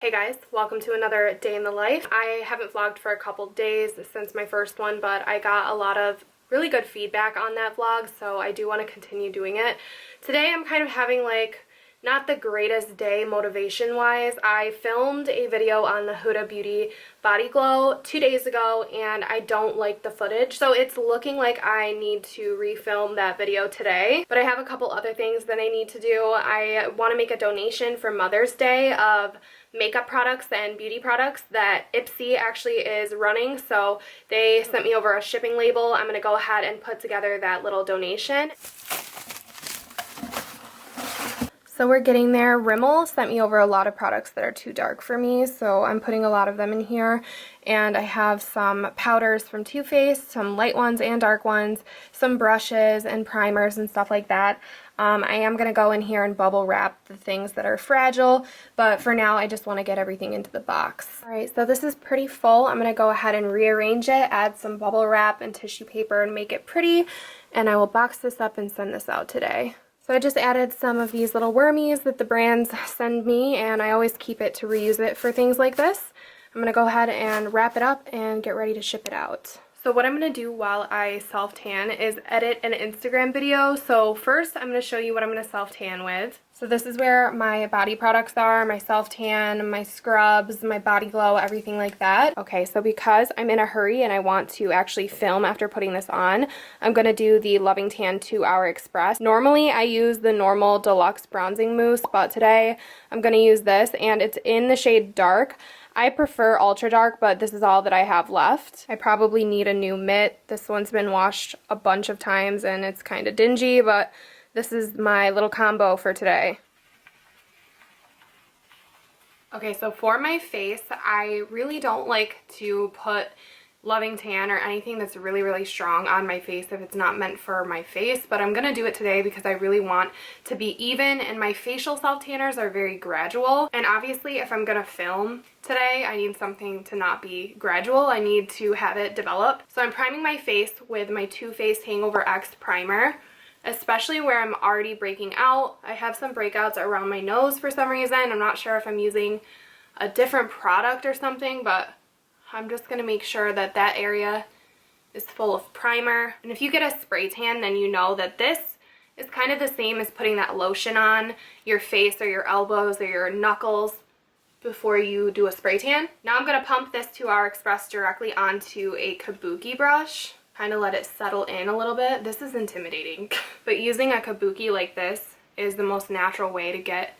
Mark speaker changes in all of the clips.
Speaker 1: Hey guys, welcome to another day in the life. I haven't vlogged for a couple days since my first one, but I got a lot of really good feedback on that vlog, so I do want to continue doing it. Today I'm kind of having not the greatest day motivation wise. I filmed a video on the Huda Beauty Body Glow 2 days ago and I don't like the footage, so it's looking like I need to refilm that video today. But I have a couple other things that I need to do. I want to make a donation for Mother's Day of makeup products and beauty products that Ipsy actually is running, so they sent me over a shipping label. I'm going to go ahead and put together that little donation. So we're getting there. Rimmel sent me over a lot of products that are too dark for me, so I'm putting a lot of them in here. And I have some powders from Too Faced, some light ones and dark ones, some brushes and primers and stuff like that. I am going to go in here and bubble wrap the things that are fragile, but for now I just want to get everything into the box. Alright, so this is pretty full. I'm going to go ahead and rearrange it, add some bubble wrap and tissue paper and make it pretty, and I will box this up and send this out today. So I just added some of these little wormies that the brands send me, and I always keep it to reuse it for things like this. I'm going to go ahead and wrap it up and get ready to ship it out. So what I'm going to do while I self-tan is edit an Instagram video. So first I'm going to show you what I'm going to self-tan with. So this is where my body products are, my self-tan, my scrubs, my body glow, everything like that. Okay, so because I'm in a hurry and I want to actually film after putting this on, I'm going to do the Loving Tan 2-Hour Express. Normally I use the normal deluxe bronzing mousse, but today I'm going to use this, and it's in the shade dark. I prefer ultra dark, but this is all that I have left. I probably need a new mitt. This one's been washed a bunch of times and it's kind of dingy, but this is my little combo for today. Okay, so for my face, I really don't like to put Loving Tan or anything that's really strong on my face if it's not meant for my face, but I'm gonna do it today because I really want to be even, and my facial self tanners are very gradual, and obviously if I'm gonna film today I need something to not be gradual. I need to have it develop. So I'm priming my face with my Too Faced Hangover X primer, especially where I'm already breaking out. I have some breakouts around my nose for some reason. I'm not sure if I'm using a different product or something, but I'm just going to make sure that that area is full of primer. And if you get a spray tan, then you know that this is kind of the same as putting that lotion on your face or your elbows or your knuckles before you do a spray tan. Now I'm going to pump this 2-Hour Express directly onto a kabuki brush. Kind of let it settle in a little bit. This is intimidating, but using a kabuki like this is the most natural way to get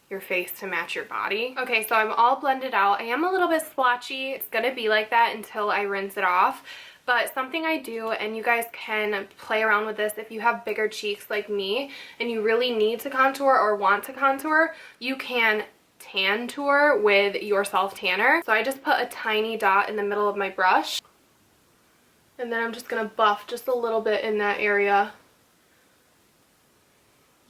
Speaker 1: your face to match your body. Okay, so I'm all blended out. I am a little bit splotchy. It's gonna be like that until I rinse it off. But something I do, and you guys can play around with this if you have bigger cheeks like me and you really need to contour or want to contour, you can tan tour with your self tanner. So I just put a tiny dot in the middle of my brush, and then I'm just gonna buff just a little bit in that area.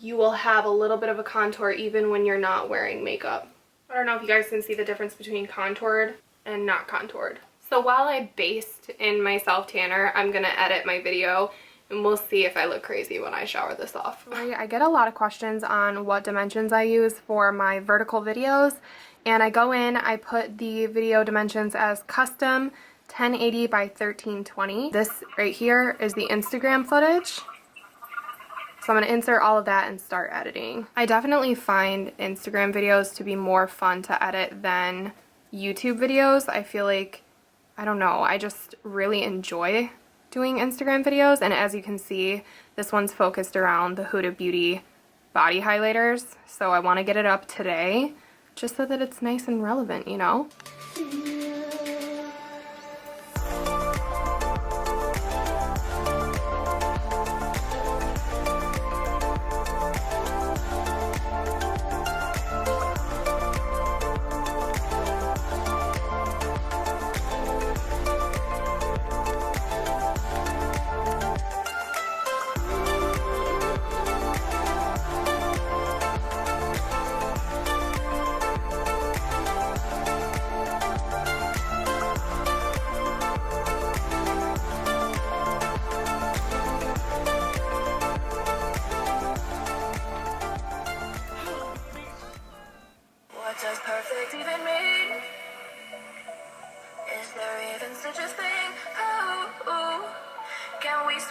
Speaker 1: You will have a little bit of a contour even when you're not wearing makeup. I don't know if you guys can see the difference between contoured and not contoured. So while I based in my self tanner, I'm gonna edit my video and we'll see if I look crazy when I shower this off. I get a lot of questions on what dimensions I use for my vertical videos, and I go in, I put the video dimensions as custom 1080 by 1320. This right here is the Instagram footage. So I'm going to insert all of that and start editing. I definitely find Instagram videos to be more fun to edit than YouTube videos. I feel like, I don't know, I just really enjoy doing Instagram videos, and as you can see, this one's focused around the Huda Beauty body highlighters, so I want to get it up today just so that it's nice and relevant, you know?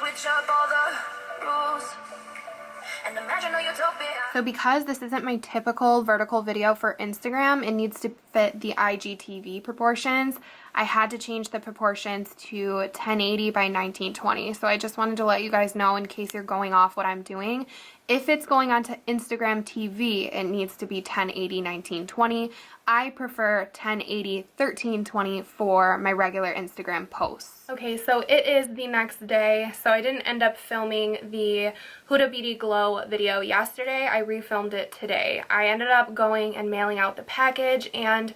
Speaker 2: switch up all the rules and imagine a utopia.
Speaker 1: So because this isn't my typical vertical video for Instagram, it needs to fit the IGTV proportions. I had to change the proportions to 1080 by 1920. So I just wanted to let you guys know in case you're going off what I'm doing. If it's going onto Instagram TV, it needs to be 1080 1920. I prefer 1080 1320 for my regular Instagram posts. Okay, so it is the next day. So I didn't end up filming the Huda Beauty Glow video yesterday. I refilmed it today. I ended up going and mailing out the package, and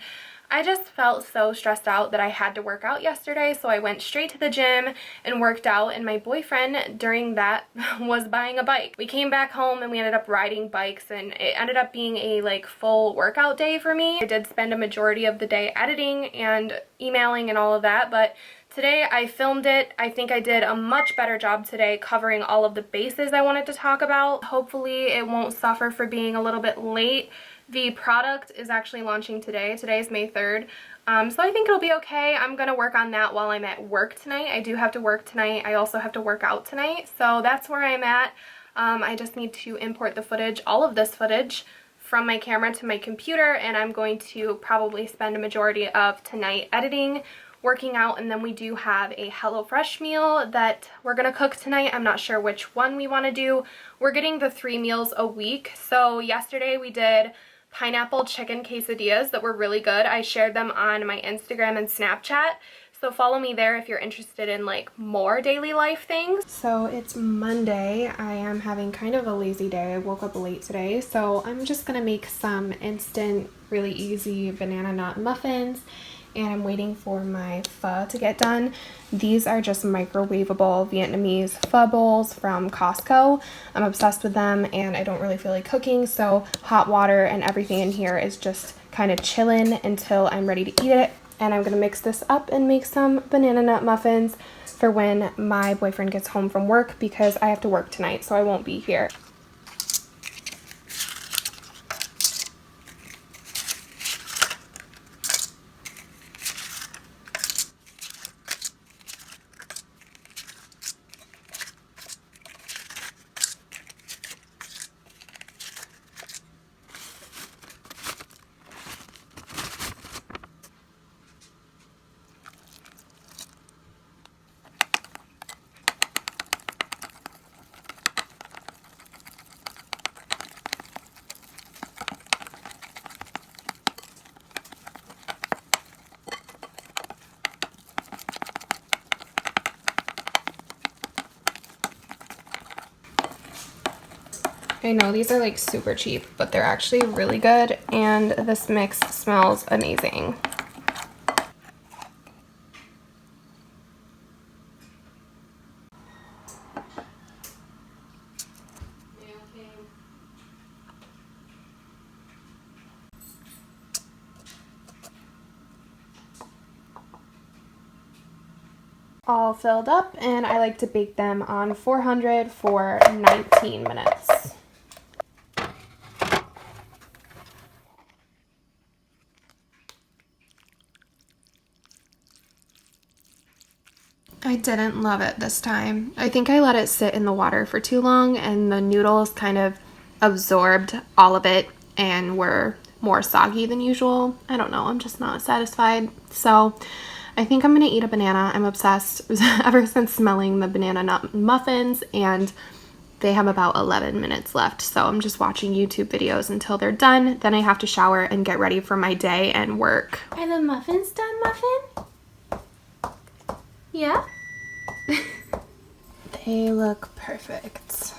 Speaker 1: I just felt so stressed out that I had to work out yesterday, so I went straight to the gym and worked out, and my boyfriend during that was buying a bike. We came back home and we ended up riding bikes, and it ended up being a like full workout day for me. I did spend a majority of the day editing and emailing and all of that, but today I filmed it. I think I did a much better job today covering all of the bases I wanted to talk about. Hopefully it won't suffer for being a little bit late. The product is actually launching today. Today is May 3rd. So I think it'll be okay. I'm going to work on that while I'm at work tonight. I do have to work tonight. I also have to work out tonight. So that's where I'm at. I just need to import the footage, all of this footage, from my camera to my computer. And I'm going to probably spend a majority of tonight editing, working out, and then we do have a HelloFresh meal that we're gonna cook tonight. I'm not sure which one we want to do. We're getting the 3 meals a week. So yesterday we did pineapple chicken quesadillas that were really good. I shared them on my Instagram and Snapchat. So follow me there if you're interested in like more daily life things. So it's Monday. I am having kind of a lazy day. I woke up late today. So I'm just gonna make some instant, really easy banana nut muffins. And I'm waiting for my pho to get done. These are just microwavable Vietnamese pho bowls from Costco. I'm obsessed with them and I don't really feel like cooking, so hot water and everything in here is just kind of chilling until I'm ready to eat it. And I'm gonna mix this up and make some banana nut muffins for when my boyfriend gets home from work, because I have to work tonight, so I won't be here. I know these are like super cheap, but they're actually really good, and this mix smells amazing. All filled up, and I like to bake them on 400 for 19 minutes. I didn't love it this time. I think I let it sit in the water for too long, and the noodles kind of absorbed all of it and were more soggy than usual. I don't know, I'm just not satisfied. So I think I'm gonna eat a banana. I'm obsessed ever since smelling the banana nut muffins, and they have about 11 minutes left. So I'm just watching YouTube videos until they're done. Then I have to shower and get ready for my day and work. Are the muffins done, Muffin? Yeah? They look perfect.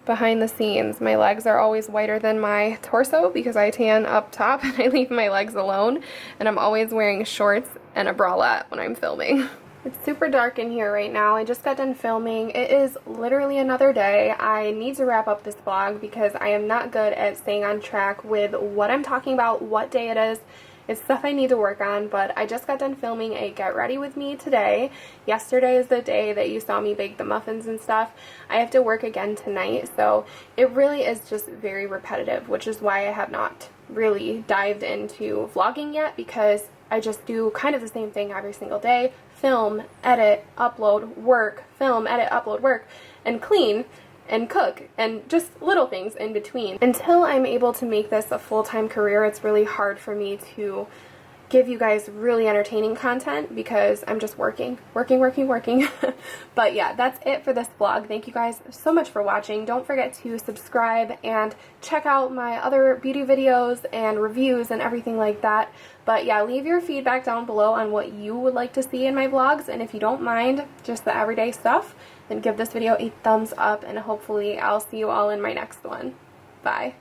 Speaker 1: Behind the scenes, my legs are always whiter than my torso because I tan up top and I leave my legs alone, and I'm always wearing shorts and a bralette when I'm filming. It's super dark in here right now. I just got done filming. It is literally another day. I need to wrap up this vlog because I am not good at staying on track with what I'm talking about, what day it is. It's stuff I need to work on, but I just got done filming a get ready with me today. Yesterday is the day that you saw me bake the muffins and stuff. I have to work again tonight, so it really is just very repetitive, which is why I have not really dived into vlogging yet because I just do kind of the same thing every single day. Film, edit, upload, work, film, edit, upload, work, and clean, and cook, and just little things in between. Until I'm able to make this a full-time career, it's really hard for me to give you guys really entertaining content because I'm just working. But yeah, that's it for this vlog. Thank you guys so much for watching. Don't forget to subscribe and check out my other beauty videos and reviews and everything like that. But yeah, leave your feedback down below on what you would like to see in my vlogs, and if you don't mind just the everyday stuff, then give this video a thumbs up, and hopefully I'll see you all in my next one. Bye.